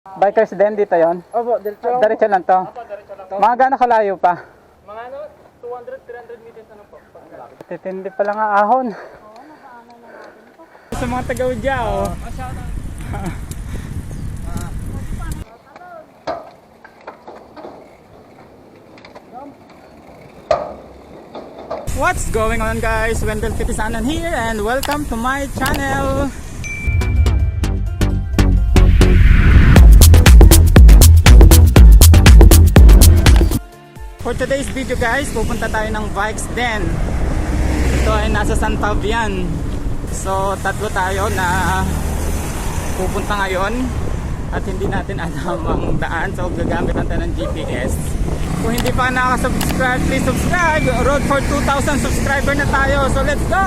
Bikers din dito yon. Opo, Diretso lang to. Opo, diretso lang. Mga gaano kalayo pa? Mga 200-300 meters ano po. Titindi pa lang ang ahon. Sa mga taga-udya, oh. What's going on, guys? Wendell Kitisanan here and welcome to my channel. For today's video, guys, pupunta tayo ng Bikes Den. Ito ay nasa San Fabian. So tatlo tayo na pupunta ngayon at hindi natin alam ang daan, so gagamit natin ng GPS. Kung hindi pa nakaka-subscribe, please subscribe. Road for 2,000 subscriber na tayo, so let's go!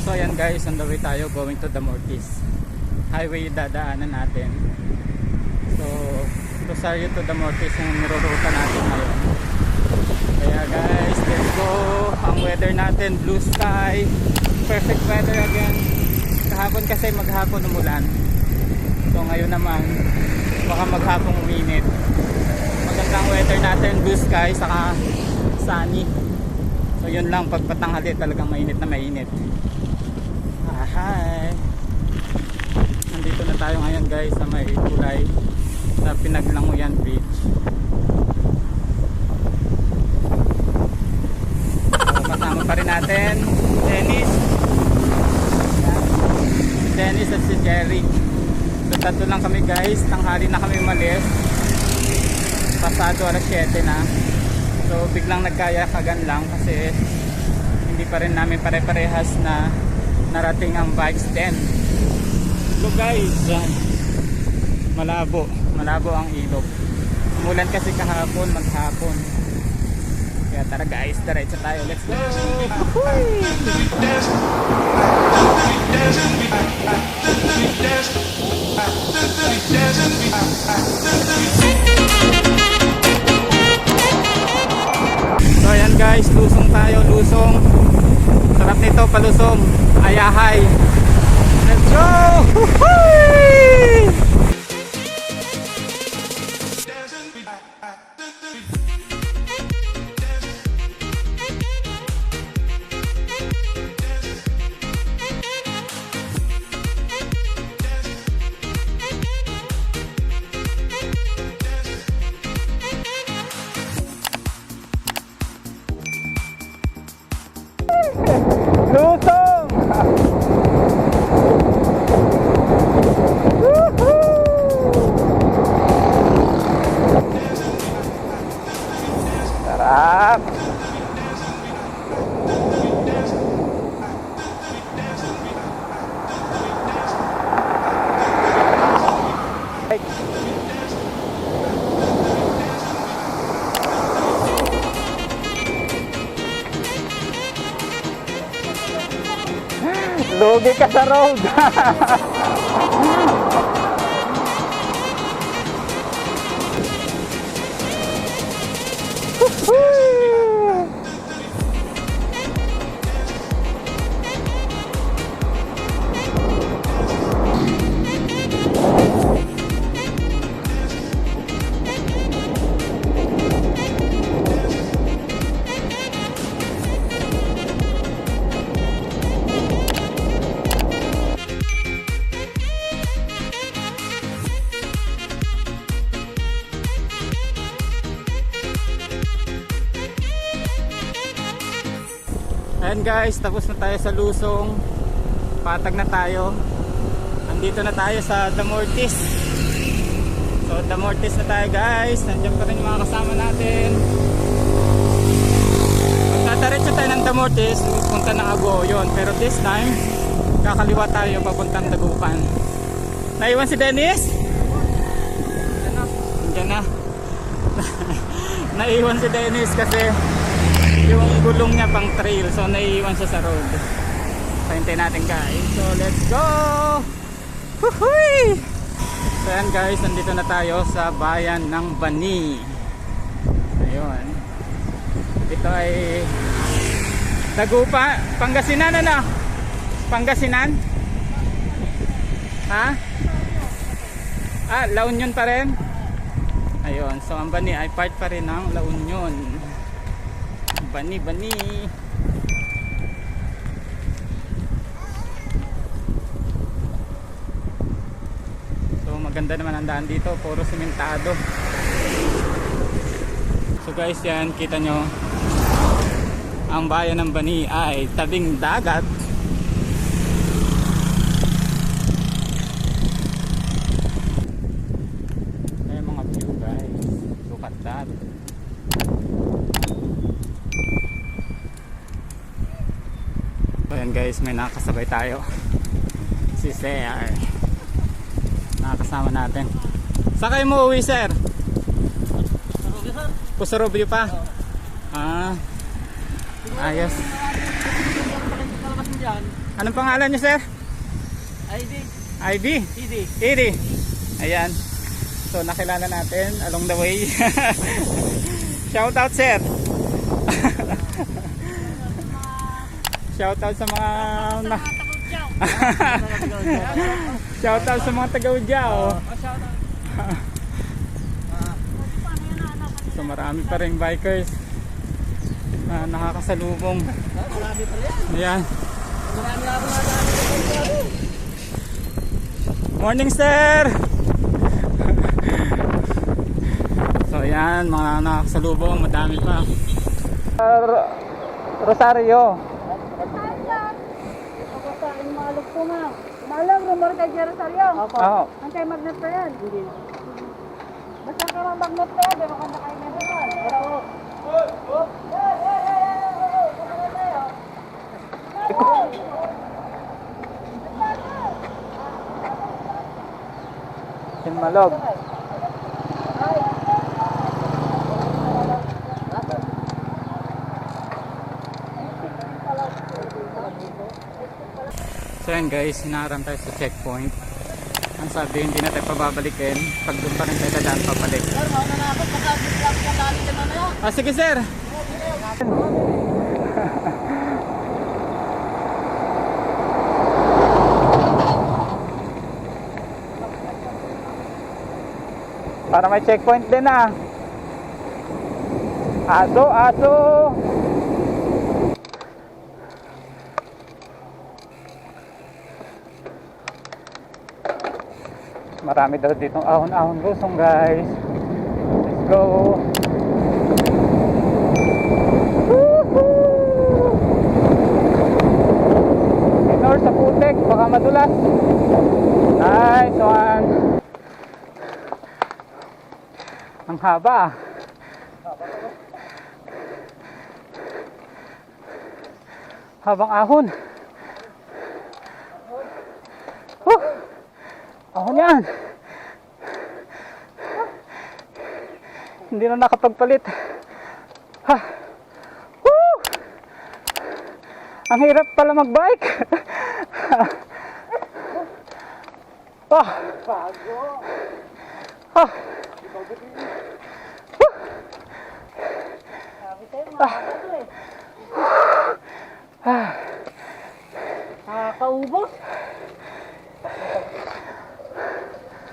So ayan guys, on the way tayo going to the Mortis Highway dadaanan natin. So Rosario to the Mortis yung niruruta natin ngayon. Kaya guys, let's go. Ang weather natin, blue sky, perfect weather again. Kahapon kasi maghapon umulan, so ngayon naman baka maghapong uminit. Magandang weather natin, blue sky saka sunny. So yun lang, pag patanghali talagang mainit na mainit. Hi! Nandito na tayo ngayon guys sa may kulay sa Pinaglanguyan Bridge. So kasama pa rin natin Dennis at si Jerry. So tatlo lang kami guys, tanghali na kami umalis. Pasado alas 7 na. So biglang nagkayakagan lang kasi hindi pa rin namin pare-parehas na narating ang Bikes Den. So guys, malabo ang ilog. Umulan kasi kahapon, maghapon. Kaya tara guys, diretso tayo. Let's go! So ayan guys, lusong tayo, lusong. Sarap nito, palusong. Ayahay. Let's go! Woohoo! Lusong! Sarap! Lugi ka sa road. Ayan guys, tapos na tayo sa lusong. Patag na tayo. Andito na tayo sa The Mortis. So The Mortis na tayo guys. Nandiyan pa rin yung mga kasama natin. Pagkataritso tayo ng The Mortis, punta ng Agoyon. Pero this time, kakaliwa tayo papuntang Dagupan. Naiwan si Dennis? Nandiyan na. Naiwan si Dennis kasi yung gulong niya pang trail, so naiiwan siya sa road. So hintayin natin guys, so let's go. Huhuy! So yan guys, nandito na tayo sa bayan ng Bani. Ayun, ito ay Dagupa, Pangasinan. Ano? Pangasinan? Ha? La Union pa rin? Ayun, so ang Bani ay part pa rin ng La Union. Bani. So maganda naman ang daan dito, puro sementado. So guys, yan, kita nyo, ang bayan ng Bani ay tabing dagat. May mga view guys, look at that. So yan guys, may nakasabay tayo, si Sir, nakakasama natin. Saan kayo mo uwi, Sir? Pusarobyo pa? Ayos. Anong pangalan niyo, Sir? Ivy? Edi. Ayan. So nakilala natin along the way. Shout out, Sir. Shout out sa mga shout out sa mga taga-Udyao. So marami pa ring bikers na nakakasalubong. Ayan. Morning, Sir. So ayan, mga nakakasalubong, madami pa. Rosario. Malam, rumor kay Rosario. Oo. Ang kay magnet pa yan. Basta ka lang magnet pa yan, di ba kanta kayo na yan? Oo. Sinmalog. So yan guys, hinaharap tayo sa checkpoint. Ang sabi, hindi na tayo pababalikin. Pag doon pa rin tayo dadaan pabalik. Sir, mauna na ako. Pagka-vlog ko dali ka na na. Sige, Sir. Para may checkpoint din ah. Aso. Marami daw ditong ahon-ahon lusong guys. Let's go. Ignore sa putek, baka madulas. Nice one. Ang haba. Habang ahon. Ahon yan. Hindi na nakapagpalit. Ha. Woo! Ang hirap pala magbike. Nakakaubos.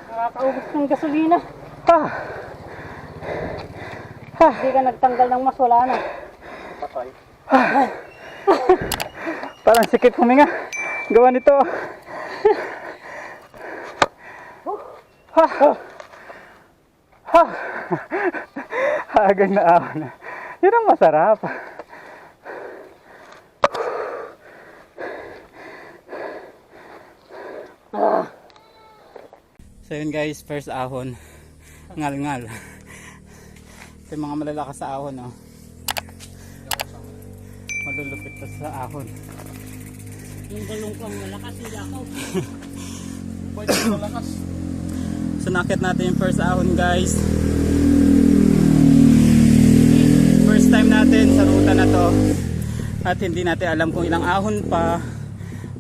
Nakakaubos ng gasolina. Hindi ka nagtanggal ng mas, wala na. Parang sikit huminga. Gawa nito. Hagang na ahon. Yun ang masarap. So yun guys, first ahon. Ngal-ngal. Ito yung mga malalakas sa ahon, oh. Malulupit pa sa ahon. Yung balong kang malakas, yung lakaw. Malakas. So nakit natin yung first ahon guys. First time natin sa ruta na to. At hindi natin alam kung ilang ahon pa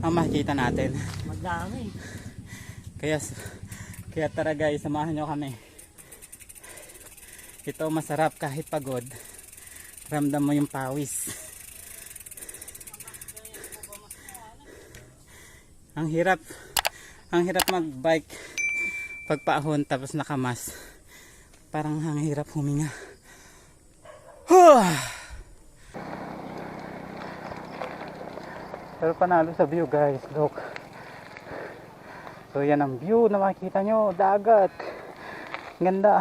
ang makikita natin. Madami. Kaya tara guys, samahan nyo kami. Ito masarap kahit pagod. Ramdam mo yung pawis. Ang hirap mag-bike pagpaahon tapos nakamas. Parang ang hirap huminga. Pero panalo sa view guys, look. So yan ang view na makikita nyo, dagat. Ganda.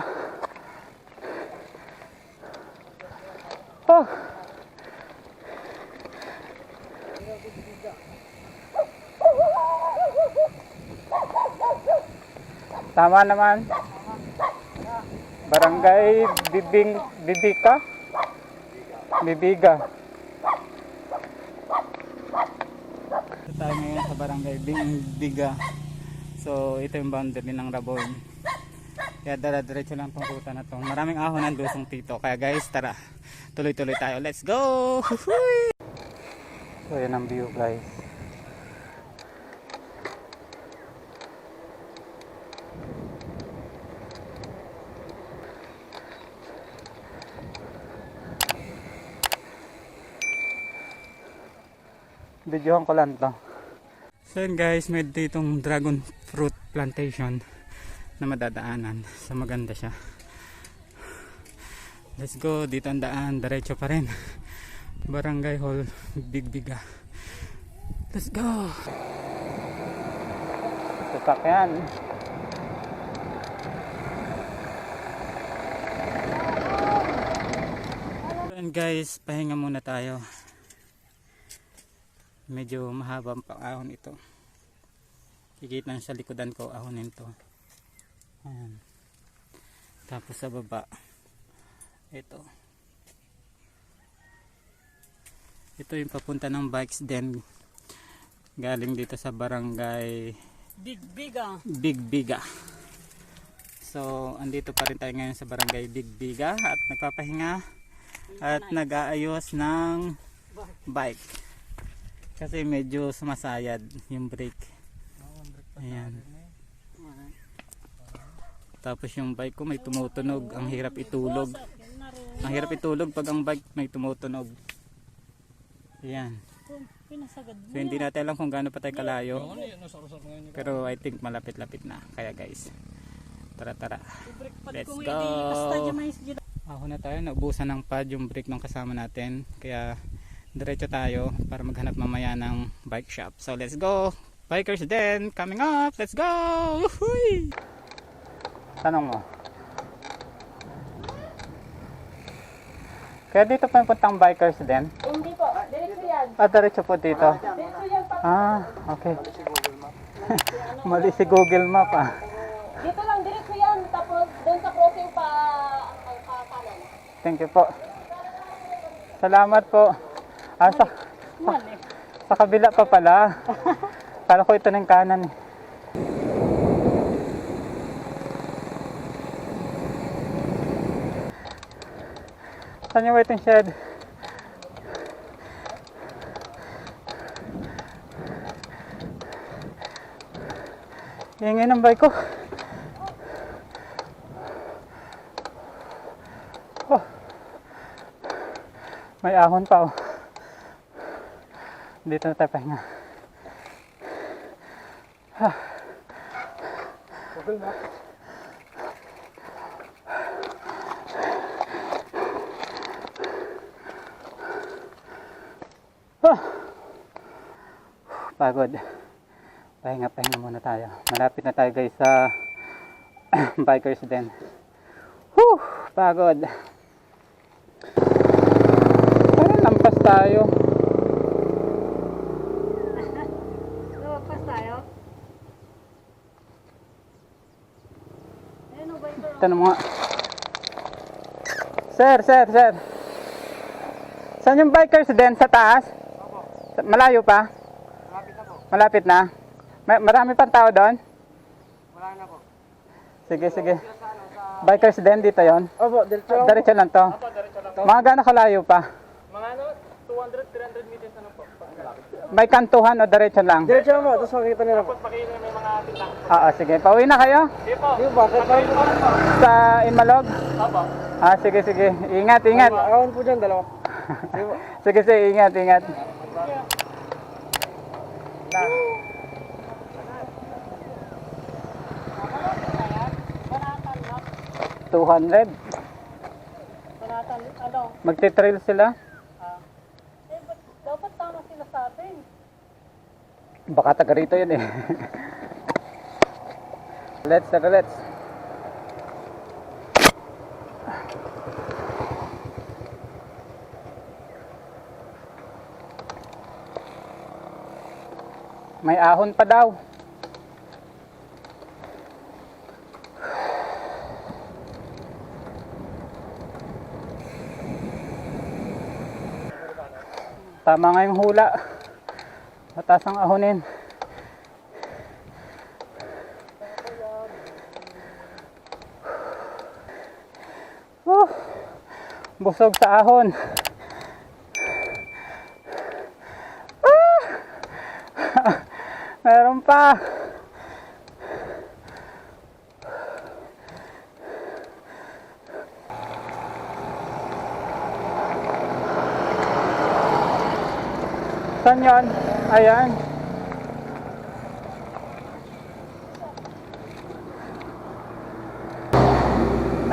Oh. Tama naman. Barangay Bibiga. Ito tayo ngayon sa Barangay Bibiga. So ito yung boundary ng Raboy. Kaya diretso lang tong ruta na to. Maraming ahon ang lusong dito. Kaya guys, tara. Tuloy-tuloy tayo. Let's go! So yan ang view guys. Videohan ko lang to. So yun guys, may ditong dragon fruit plantation na madadaanan. So maganda siya. Let's go, dito ang daan, diretso pa rin. Barangay Hall Bibiga. Let's go. Sasakyan. So yun guys, pahinga muna tayo. Medyo mahabang pang ahon ito. Kikita sa likodan ko ahonin to. Ayan. Tapos sa baba ito yung papunta ng bikes din, galing dito sa barangay Bibiga. So andito pa rin tayo ngayon sa barangay Bibiga at nagpapahinga at nag-aayos ng bike kasi medyo sumasayad yung brake. Ayan. Tapos yung bike ko may tumutunog, ang hirap itulog. Ang hirap itulog pag ang bike may tumutunog. Ayan. So hindi natin alam kung gaano pa tayo kalayo. Pero I think malapit-lapit na. Kaya guys, tara. Let's go. Ako na tayo, naubusan ng pad yung brake ng kasama natin. Kaya diretso tayo para maghanap mamaya ng bike shop. So let's go. Bikers Den coming up. Let's go. Woohoo! Tanong mo. Kaya dito pa yung puntang Bikers Den? Hindi po, diretso yan. Diretso po dito. Diretso yan pa. Okay. Mali si Google Map Dito lang, diretso yan. Tapos doon sa crossing pa ang kanan. Thank you po. Salamat po. Sa kabila pa pala. Kala ko ito ng kanan. Saan yung waiting shed? Ingay ng bike ko. Oh. May ahon pa oh. Dito na tayo pahinga. Google Map. Pagod. Pahinga muna tayo. Malapit na tayo guys sa Bikers Den. Pagod. Parang lampas tayo. Lampas tayo? Ayun o, biker. Tanong mo nga. Sir. Saan yung Bikers Den? Sa taas? Malayo pa? Malapit na? Marami pang tao doon? Wala na po. Sige. Bikers Den dito yon. Opo, Diretso lang to. Opo, diretso lang. Mga gaano kalayo pa? Mga ano, 200, 300 meters ano po. May kantuhan o diretso lang? Diretso mo, tapos makikita nila po. Sige. Pauwi na kayo? Sige po. Sige, bakit pa rin po? Sa Inmalog? Opo. Sige. Ingat. Akawan po dyan, dalawa. Sige po. Sige, ingat. $200. Ano? Magti-trail sila? Dapat tama sila sa atin. Baka taga rito yun eh. Let's. May ahon pa daw. Tama nga yung hula. Mataas ang ahonin. Busog sa ahon. Meron pa. Saan yan? Ayan.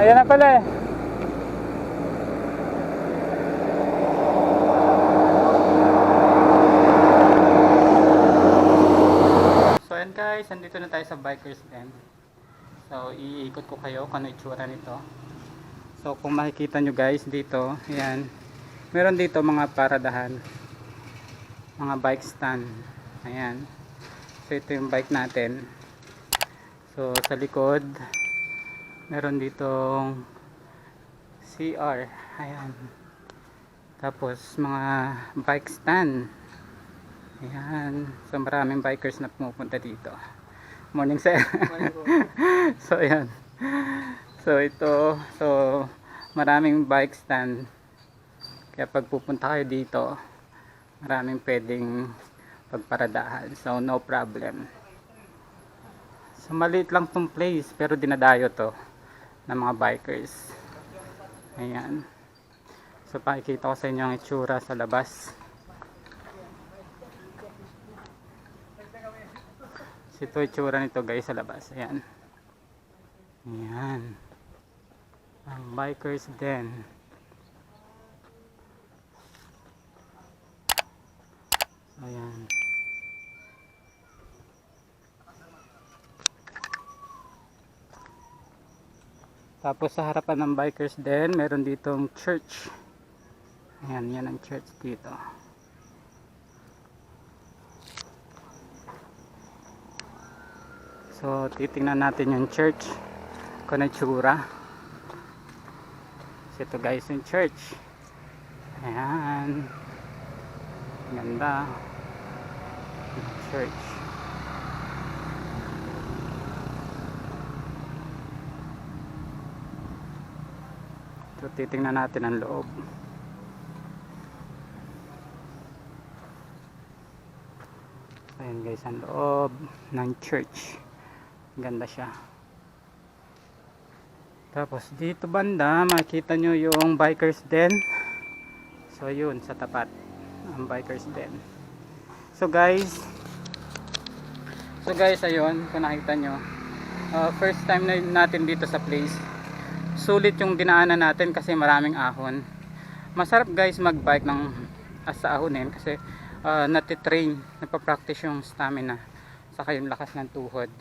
Ayan na pala eh. So ayan guys, andito na tayo sa Bikers Den. So iikot ko kayo kung ano itsura nito. So kung makikita nyo guys dito, ayan. Meron dito mga paradahan. Mga bike stand. Ayan. So ito yung bike natin. So sa likod meron ditong CR. Ayan. Tapos mga bike stand. Ayan. So maraming bikers na pumupunta dito. Morning sir. So ayan. So ito. So maraming bike stand. Kaya pag pupunta kayo dito, maraming pwedeng pagparadahan. So no problem. So maliit lang tong place pero dinadayo to ng mga bikers. Ayan. So pakikita ko sa inyo ang itsura sa labas. So ito itsura nito guys sa labas. Ayan. Ayan. Ang Bikers Den. Ayan. Tapos sa harapan ng Bikers Den, meron ditong church. Ayan, yan ang church dito. So, titingnan natin yung church. Kung ano itsura. So, ito guys yung church. Ayan. Ganda. Church. So titingnan natin ang loob. Ayan guys ang loob ng church. Ganda siya. Tapos dito banda makikita nyo yung Bikers Den. So yun sa tapat ang Bikers Den. So guys ayun kung nakita nyo, first time na natin dito sa place. Sulit yung dinaanan natin kasi maraming ahon. Masarap guys magbike ng sa ahonin kasi natitrain, napapractice yung stamina saka yung lakas ng tuhod.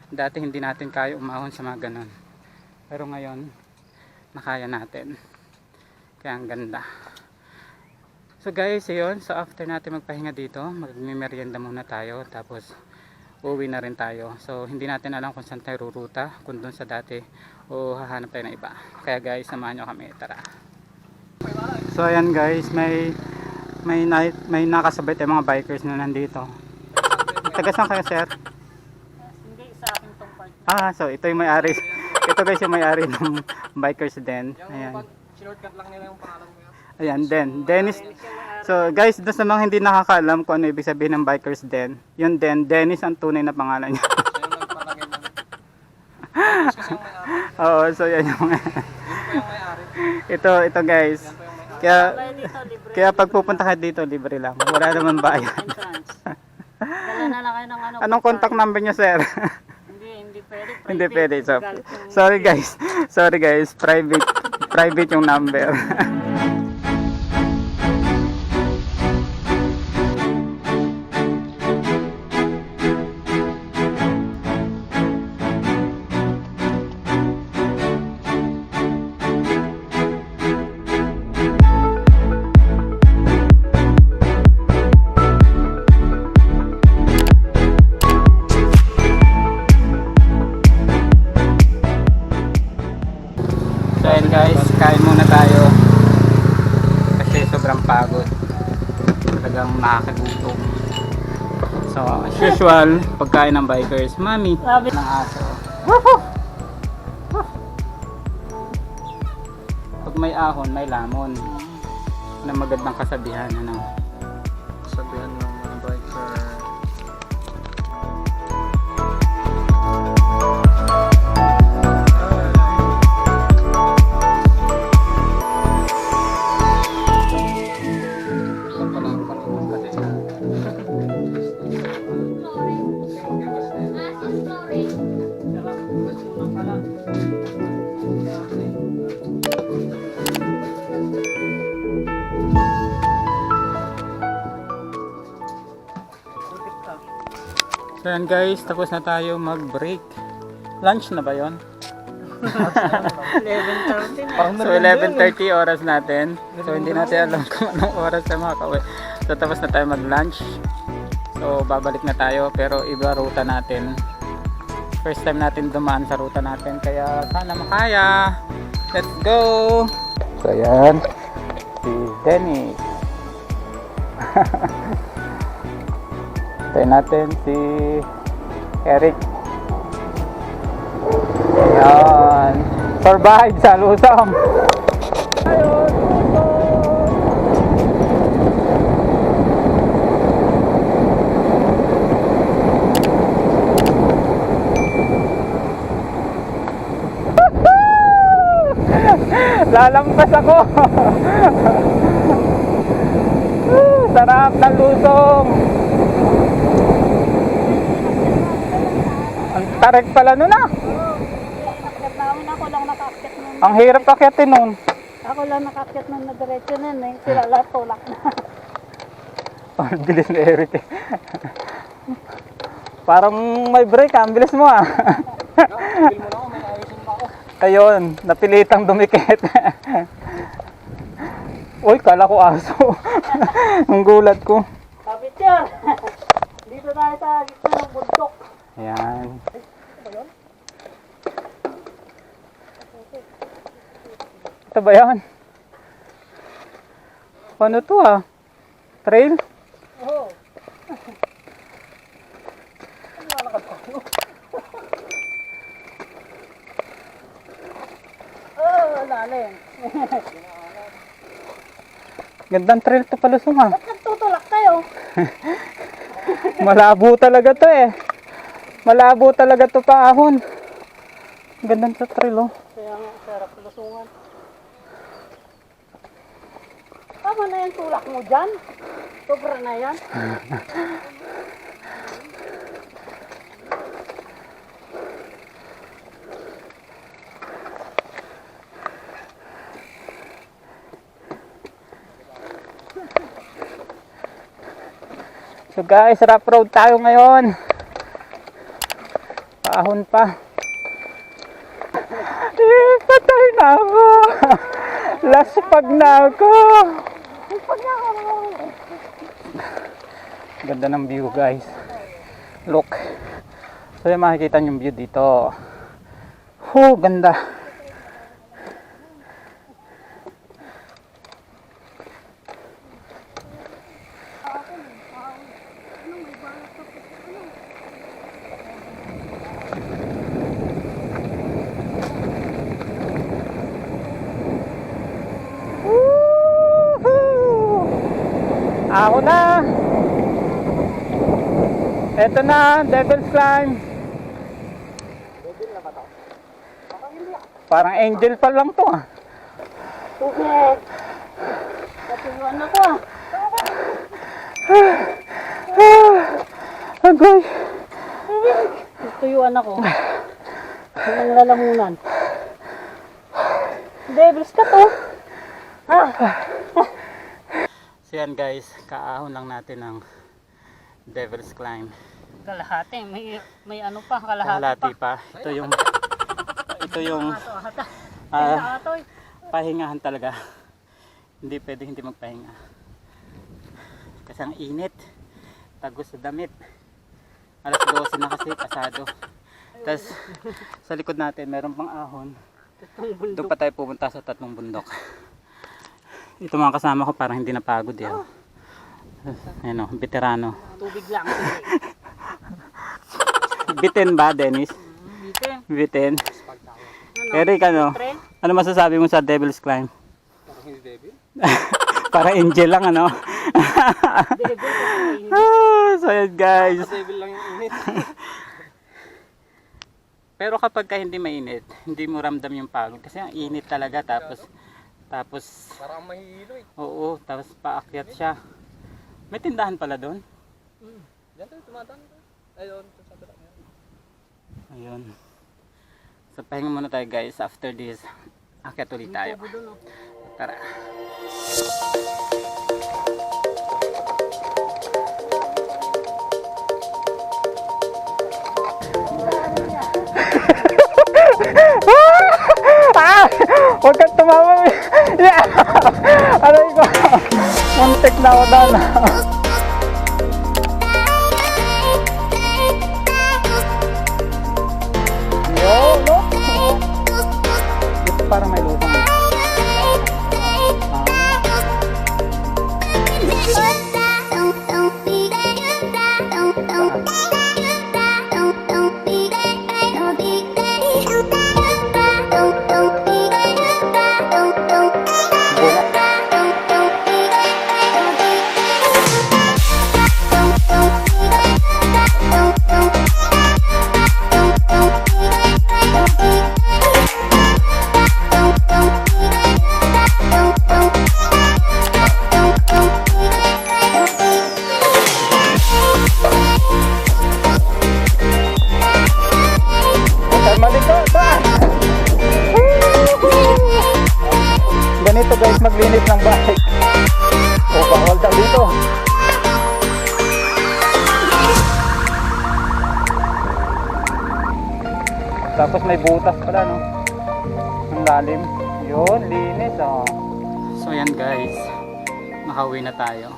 Dati hindi natin kaya umahon sa mga ganon, pero ngayon nakaya natin, kaya ang ganda. So guys, ayun, so after natin magpahinga dito, magmimerienda muna tayo, tapos uuwi na rin tayo. So hindi natin alam kung saan tayo ruruta, kung doon sa dati o hahanap tayo ng iba. Kaya guys, samahan nyo kami, tara. So ayan guys, may nakasabay tayong mga bikers na nandito. Taga saan kayo sir? Hindi sa akin tong part. So ito yung may-ari. Ito guys yung may-ari ng Bikers Den. Ayan. Shortcut lang nila yung pangalan mo yan. Ayan, Dennis. So guys, doon sa mga hindi nakakaalam kung ano ibig sabihin ng Bikers Den, yun Dennis ang tunay na pangalan niya. Siya yung nagpalagay ng... Tapos kasi yung may-ari. Oo, so yan yung Yun pa yung may-ari. ito guys. Yan pa yung may-ari. Kaya pag pupunta ka dito, libre lang. Wala naman bayad. Dala na lang kayo ng ano. Anong contact number niyo, sir? Hindi pwede. Hindi pwede. So, sorry guys. Private yung number. So ayan guys, kain muna tayo kasi sobrang pagod, talagang nakakagutom. So as usual, pagkain ng bikers, mami ng aso. Pag may ahon, may lamon na magandang kasabihan, ano. Sabihan ng mga biker. So yan guys, tapos na tayo mag-break. Lunch na ba yon? 11:30 na. So 11:30 oras natin. So hindi natin alam kung anong oras na makakauwi. So tapos na tayo mag-lunch. So babalik na tayo pero iba ruta natin. First time natin dumaan sa ruta natin kaya sana makaya. Let's go! So ayan, si Dennis. Tayo natin si Eric. Ayan. Survive sa Lusong. Lalampas ako. Sarap ng Lusong. Ang tarik pala nun ah. Nakakit namin ako lang nakakit nun. Ang hirap akyatin nun. Ako lang nakakit nun na diretso nun eh. Sila lahat tulak na. Ang bilis ni Eric eh. Parang may break ah. Ang bilis mo ah. Feel mo na ako, may ayusin pa ako. Ayun, napilitang dumikit. Uy, kala ko aso. Ang gulat ko. Kapityor! Dito tayo sa gitna ng bundok. Ayan. Ito ba yan? Ano to ah? Trail? Oo. Lalim. Gandang trail to palusong ah. Ba't nagtutulak tayo? Malabo talaga to eh. Malabo talaga to paahon. Gandang sa trail oh. Kaya nga, sarap lusungan. Tama na yung tulak mo dyan. Sobra na yan. So guys, rough road tayo ngayon. Paahon pa. Patay na ako. Laspag na ako. Ganda ng view guys. Look. So yung makikita yung view dito. Ganda. Ako na. Eto na, Devil's Climb. Parang angel pa lang to ah. Tubig. Katuyuan ako ah. Agoy. Tuyuan ako. Walang lalamunan. Devils ka to. So yan guys, kaahon lang natin ng Devil's Climb. Kalahati. May ano pa. Kalahati Kalahati pa. Ito yung pahingahan talaga. Hindi pwedeng hindi magpahinga. Kasi ang init. Tagos sa damit. Alas 12 na kasi, pasado. Tapos sa likod natin meron pang ahon. Doon pa tayo pumunta sa tatlong bundok. Ito mga kasama ko parang hindi napagod yan. Ayan o, veterano. Tubig lang. Bitin ba, Dennis? Bitin. Bitin. Ano? Eric, ano? Pre? Ano masasabi mo sa Devil's Climb? Parang hindi devil. Para angel lang, ano? Devil. So yun guys. Devil lang yung init. Pero kapag ka hindi mainit, hindi mo ramdam yung pagod. Kasi ang init talaga, tapos Parang mahihilo eh. oo, tapos paakyat siya. May tindahan pala doon. Diyan tayo tumadaan. Ayun, sa kabila. Ayun. So pahinga muna tayo guys. After this, akyat ulit tayo. Tara. Huwag kang tumawa. Yeah. Aray ko. Muntik na ako doon. Yo, no? Ito parang may lutang. Ganito guys maglinis ng bike. O bawal daw dito. Tapos may butas pala no. Ang lalim. Yun, linis oh. So yan guys, nakauwi na tayo.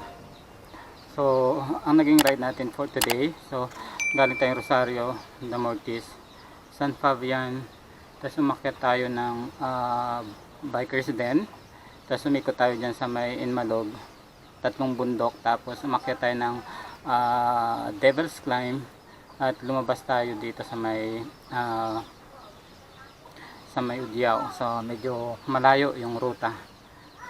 So ang naging ride natin for today, so galing tayong Rosario, Damortis, San Fabian, tapos umakyat tayo ng Bikers Den, tapos umikot tayo dyan sa may Inmalog, tatlong bundok, tapos umakyat tayo ng Devil's Climb, at lumabas tayo dito sa may Udiao. So medyo malayo yung ruta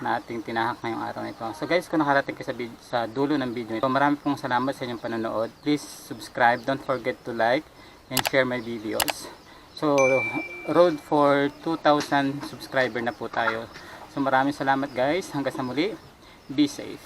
na ating tinahak ngayong araw na ito. So guys, kung nakarating ka sa dulo ng video ito, marami pong salamat sa inyong panonood. Please subscribe, don't forget to like and share my videos. So road for 2,000 subscriber na po tayo. So maraming salamat guys, hanggang sa muli, be safe.